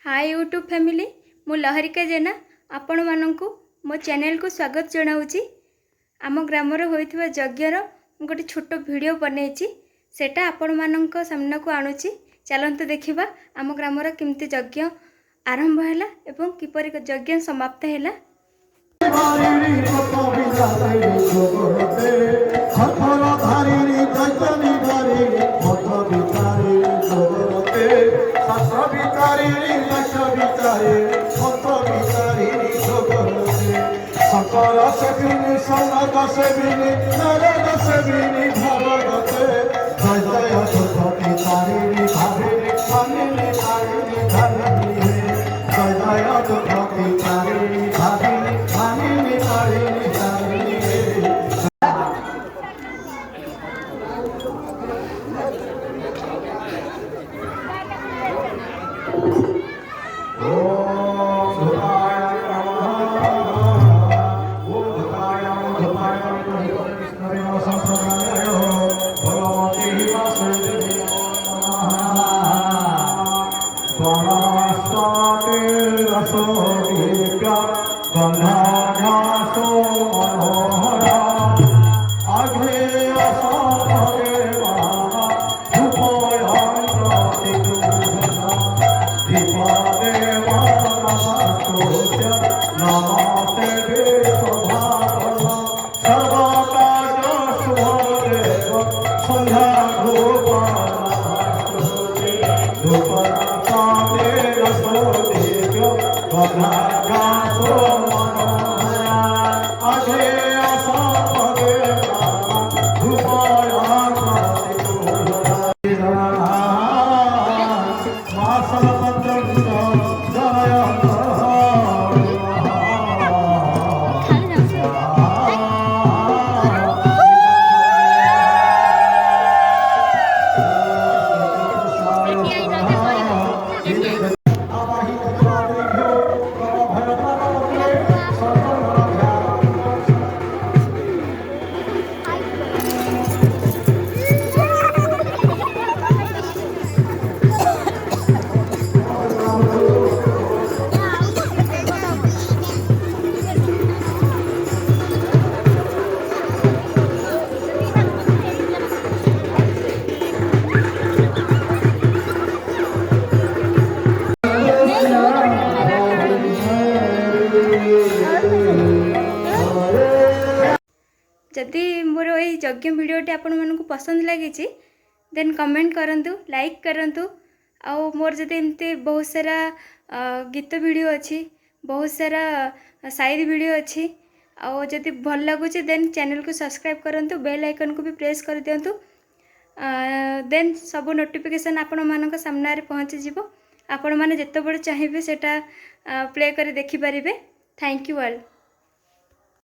Hi YouTube family मु लहरिका जेना आपण माननकु मो चैनल को स्वागत जनाऊँगी। आम ग्रामर होइथिबा यज्ञर गोटे छोट वीडियो बनैछि सेटा आपण माननक सामना को आणुछि। चलंतु देखिबा आम ग्रामर केमती यज्ञ आरंभ हैला एवं किपरि यज्ञ समाप्त हैला। सकल सेविनी सनक सेविनी नरक सेविनी भगवते जय जय दुर्गति तारिणी भाविनी स्वामिनी तारिणी धरणी जय जय दुर्गति तारिणी भाविनी स्वामिनी तारिणी धरणी। जदि मोर ये यज्ञ भिडियोटी आपण मानक पसंद लगी देन कमेंट करंतु लाइक करंतु आउ मोर जदि एमती बहुत सारा गीत वीडियो अच्छी बहुत सारा साइड वीडियो अच्छी आउ जदि भल लगुच देन चैनल को सब्सक्राइब करंतु बेल आइकन को भी प्रेस कर दियंतु देन सब नोटिफिकेशन आपण मानक सामने पहुँची जिवो। आपण माने जत्ते बड़ चाहिए सेटा प्ले कर देखि परिबे। Thank you all.